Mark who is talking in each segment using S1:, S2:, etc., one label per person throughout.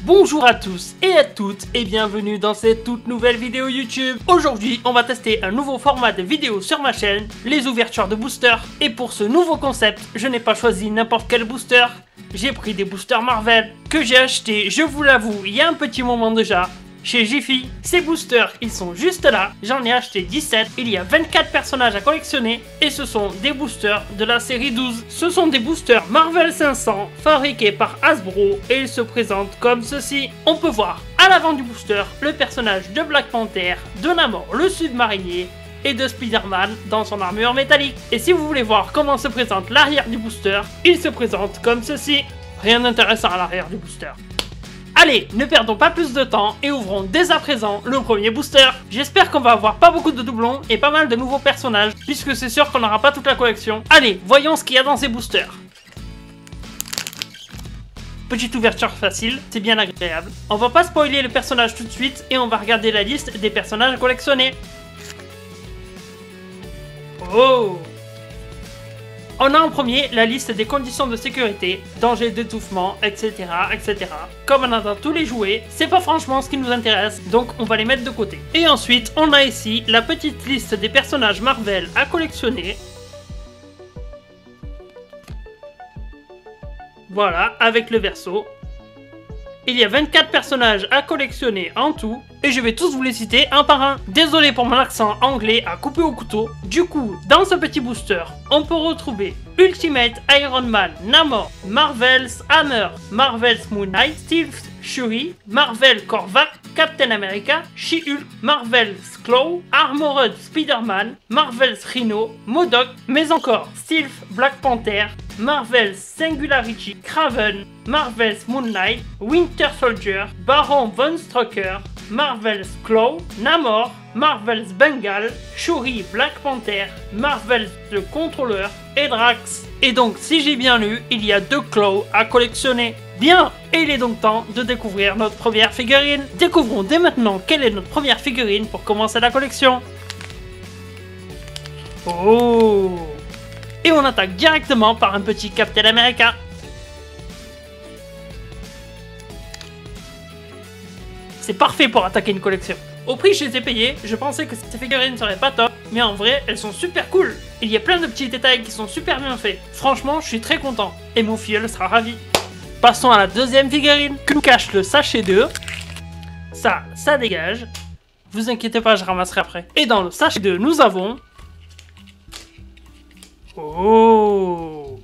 S1: Bonjour à tous et à toutes et bienvenue dans cette toute nouvelle vidéo YouTube. Aujourd'hui, on va tester un nouveau format de vidéo sur ma chaîne, les ouvertures de boosters. Et pour ce nouveau concept, je n'ai pas choisi n'importe quel booster. J'ai pris des boosters Marvel que j'ai achetés, je vous l'avoue, il y a un petit moment déjà, chez Jiffy. Ces boosters, ils sont juste là. J'en ai acheté 17. Il y a 24 personnages à collectionner. Et ce sont des boosters de la série 12. Ce sont des boosters Marvel 500 fabriqués par Hasbro. Et ils se présentent comme ceci. On peut voir à l'avant du booster le personnage de Black Panther, de Namor le submarinier et de Spider-Man dans son armure métallique. Et si vous voulez voir comment se présente l'arrière du booster, il se présente comme ceci. Rien d'intéressant à l'arrière du booster. Allez, ne perdons pas plus de temps et ouvrons dès à présent le premier booster. J'espère qu'on va avoir pas beaucoup de doublons et pas mal de nouveaux personnages, puisque c'est sûr qu'on n'aura pas toute la collection. Allez, voyons ce qu'il y a dans ces boosters. Petite ouverture facile, c'est bien agréable. On va pas spoiler le personnage tout de suite et on va regarder la liste des personnages collectionnés. Oh! On a en premier la liste des conditions de sécurité, danger d'étouffement, etc., etc. Comme on a dans tous les jouets, c'est pas franchement ce qui nous intéresse, donc on va les mettre de côté. Et ensuite, on a ici la petite liste des personnages Marvel à collectionner. Voilà, avec le verso. Il y a 24 personnages à collectionner en tout, et je vais tous vous les citer un par un. Désolé pour mon accent anglais à couper au couteau. Du coup, dans ce petit booster, on peut retrouver Ultimate Iron Man, Namor, Marvel's Hammer, Marvel's Moon Knight, Steel Shuri, Marvel Korvac, Captain America, She-Hulk, Marvel's Claw, Armored Spider-Man, Marvel's Rhino, MODOK, mais encore Steel Black Panther, Marvel's Singularity, Kraven, Marvel's Moon Knight, Winter Soldier, Baron Von Strucker, Marvel's Claw, Namor, Marvel's Bengal, Shuri Black Panther, Marvel's The Controller et Drax. Et donc, si j'ai bien lu, il y a 2 Claws à collectionner. Bien, et il est donc temps de découvrir notre première figurine. Découvrons dès maintenant quelle est notre première figurine pour commencer la collection. Oh! Et on attaque directement par un petit Captain America. C'est parfait pour attaquer une collection. Au prix que je les ai payés, je pensais que ces figurines seraient pas top, mais en vrai, elles sont super cool. Il y a plein de petits détails qui sont super bien faits. Franchement, je suis très content. Et mon filleul sera ravi. Passons à la deuxième figurine, que nous cache le sachet 2. Ça dégage. Vous inquiétez pas, je ramasserai après. Et dans le sachet 2, nous avons... Oh!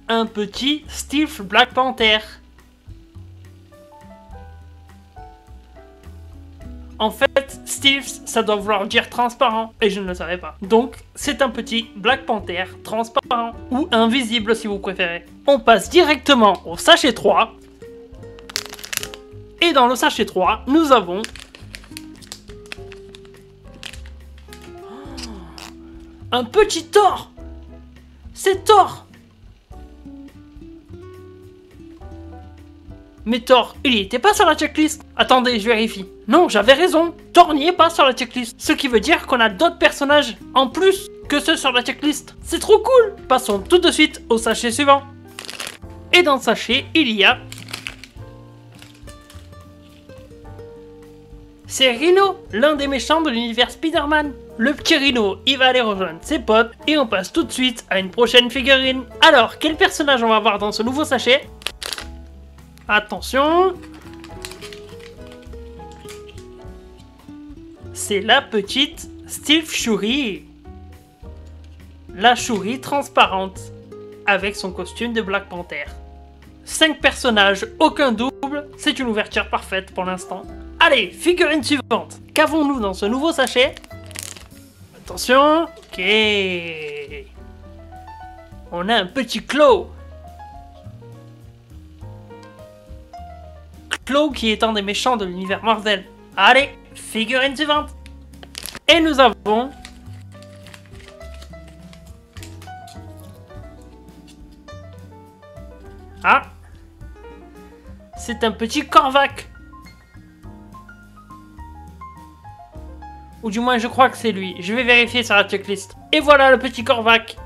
S1: Un petit Steel Black Panther. En fait, Steel, ça doit vouloir dire transparent, et je ne le savais pas. Donc, c'est un petit Black Panther transparent, ou invisible si vous préférez. On passe directement au sachet 3. Et dans le sachet 3, nous avons... un petit Thor! C'est Thor! Mais Thor, il n'y était pas sur la checklist. Attendez, je vérifie. Non, j'avais raison. Thor n'y est pas sur la checklist. Ce qui veut dire qu'on a d'autres personnages en plus que ceux sur la checklist. C'est trop cool. Passons tout de suite au sachet suivant. Et dans le sachet, il y a... c'est Rhino, l'un des méchants de l'univers Spider-Man. Le petit Rhino, il va aller rejoindre ses potes. Et on passe tout de suite à une prochaine figurine. Alors, quel personnage on va voir dans ce nouveau sachet ? Attention! C'est la petite Steel Shuri. La Shuri transparente, avec son costume de Black Panther. 5 personnages, aucun double, c'est une ouverture parfaite pour l'instant. Allez, figurine suivante. Qu'avons-nous dans ce nouveau sachet? Attention! Ok! On a un petit Claw. Claw qui est un des méchants de l'univers Marvel. Allez, figurine suivante. Et nous avons... ah, c'est un petit Korvac. Ou du moins je crois que c'est lui. Je vais vérifier sur la checklist. Et voilà le petit Korvac.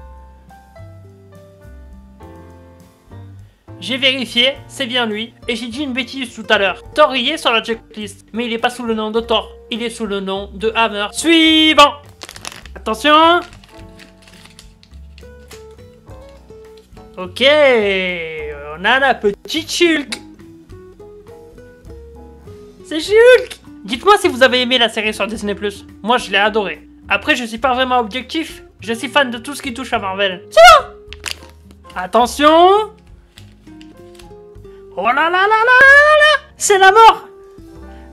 S1: J'ai vérifié, c'est bien lui, et j'ai dit une bêtise tout à l'heure. Thor y est sur la checklist, mais il est pas sous le nom de Thor, il est sous le nom de Hammer. Suivant. Attention. Ok, on a la petite Shulk. C'est Shulk. Dites-moi si vous avez aimé la série sur Disney+. Moi, je l'ai adoré. Après, je suis pas vraiment objectif. Je suis fan de tout ce qui touche à Marvel. Tiens. Attention. Oh là là là là là là. C'est la mort.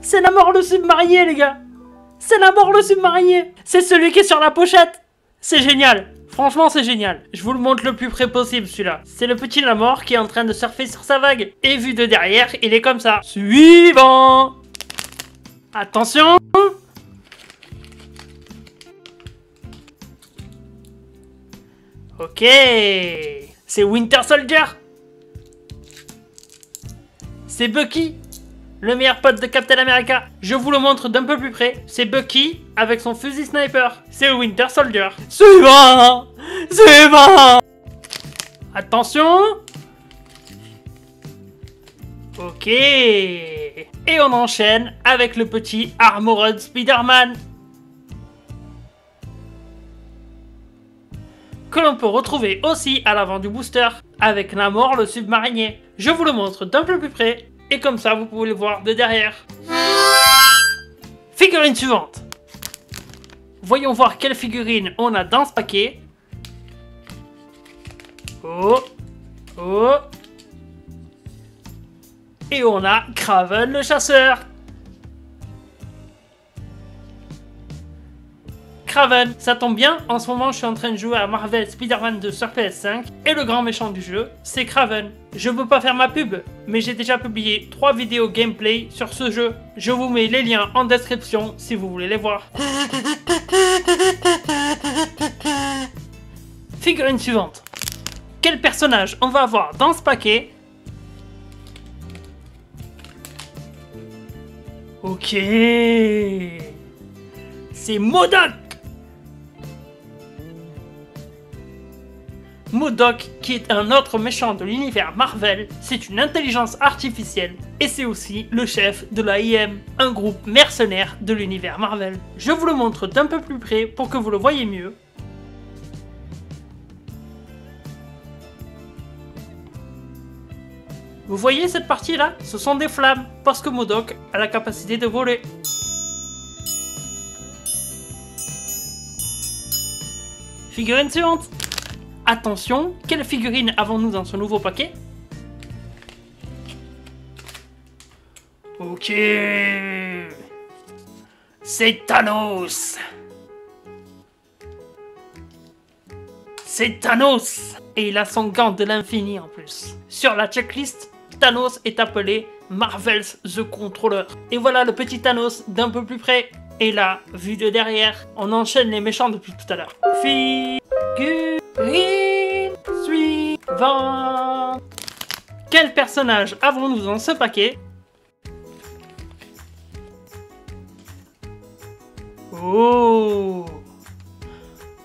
S1: C'est la mort le submarinier, les gars. C'est la mort le submarinier. C'est celui qui est sur la pochette. C'est génial. Franchement, c'est génial. Je vous le montre le plus près possible, celui-là. C'est le petit Namor qui est en train de surfer sur sa vague. Et vu de derrière, il est comme ça. Suivant. Attention. Ok. C'est Winter Soldier. C'est Bucky, le meilleur pote de Captain America. Je vous le montre d'un peu plus près. C'est Bucky avec son fusil sniper. C'est Winter Soldier. Suivant. Suivant. Attention. Ok. Et on enchaîne avec le petit Armored Spider-Man, que l'on peut retrouver aussi à l'avant du booster avec Namor le submarinier. Je vous le montre d'un peu plus près et comme ça vous pouvez le voir de derrière. Figurine suivante. Voyons voir quelle figurine on a dans ce paquet. Oh, oh. Et on a Kraven le chasseur. Kraven, ça tombe bien, en ce moment je suis en train de jouer à Marvel Spider-Man 2 sur PS5 et le grand méchant du jeu, c'est Kraven. Je veux pas faire ma pub, mais j'ai déjà publié 3 vidéos gameplay sur ce jeu. Je vous mets les liens en description si vous voulez les voir. Figurine suivante. Quel personnage on va avoir dans ce paquet? Ok. C'est MODOK. MODOK, qui est un autre méchant de l'univers Marvel, c'est une intelligence artificielle et c'est aussi le chef de l'AIM, un groupe mercenaire de l'univers Marvel. Je vous le montre d'un peu plus près pour que vous le voyez mieux. Vous voyez cette partie là? Ce sont des flammes, parce que MODOK a la capacité de voler. Figurine suivante. Attention, quelle figurine avons-nous dans ce nouveau paquet? Ok. C'est Thanos. C'est Thanos. Et il a son gant de l'infini en plus. Sur la checklist, Thanos est appelé Marvel's The Controller. Et voilà le petit Thanos d'un peu plus près. Et là, vu de derrière, on enchaîne les méchants depuis tout à l'heure. Figurine suivante. Quel personnage avons-nous dans ce paquet? Oh!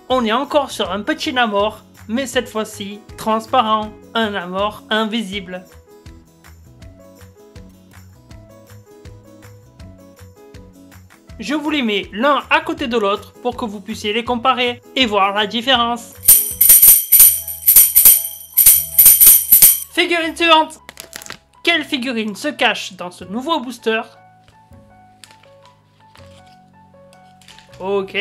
S1: On est encore sur un petit Namor, mais cette fois-ci transparent, un Namor invisible. Je vous les mets l'un à côté de l'autre pour que vous puissiez les comparer et voir la différence. Figurine suivante. Quelle figurine se cache dans ce nouveau booster? Ok.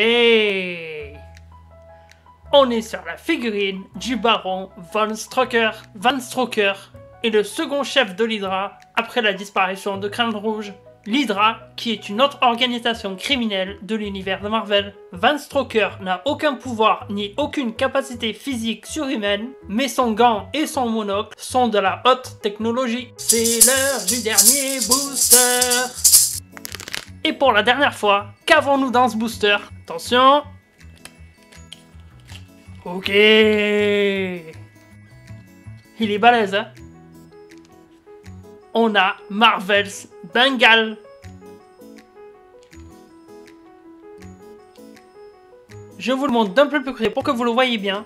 S1: On est sur la figurine du baron Von Strucker. Von Strucker est le second chef de l'Hydra après la disparition de Crâne Rouge. L'Hydra, qui est une autre organisation criminelle de l'univers de Marvel. Von Strucker n'a aucun pouvoir ni aucune capacité physique surhumaine, mais son gant et son monocle sont de la haute technologie. C'est l'heure du dernier booster. Et pour la dernière fois, qu'avons-nous dans ce booster? Attention. Ok. Il est balèze, hein? On a Marvel's Bengal. Je vous le montre d'un peu plus près pour que vous le voyez bien.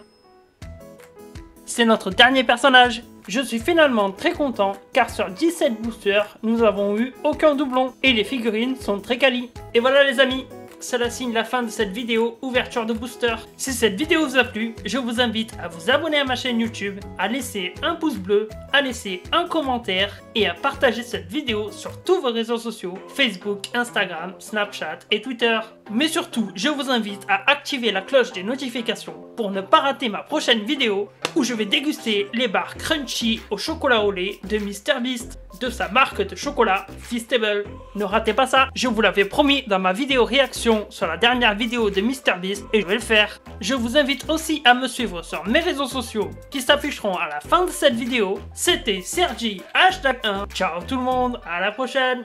S1: C'est notre dernier personnage. Je suis finalement très content car sur 17 boosters, nous avons eu aucun doublon et les figurines sont très quali. Et voilà les amis, cela signe la fin de cette vidéo ouverture de booster. Si cette vidéo vous a plu, je vous invite à vous abonner à ma chaîne YouTube, à laisser un pouce bleu, à laisser un commentaire et à partager cette vidéo sur tous vos réseaux sociaux, Facebook, Instagram, Snapchat et Twitter. Mais surtout, je vous invite à activer la cloche des notifications pour ne pas rater ma prochaine vidéo où je vais déguster les barres crunchy au chocolat au lait de MrBeast, de sa marque de chocolat Feastable. Ne ratez pas ça, je vous l'avais promis dans ma vidéo réaction sur la dernière vidéo de MrBeast et je vais le faire. Je vous invite aussi à me suivre sur mes réseaux sociaux qui s'afficheront à la fin de cette vidéo. C'était Sergi #1. Ciao tout le monde, à la prochaine.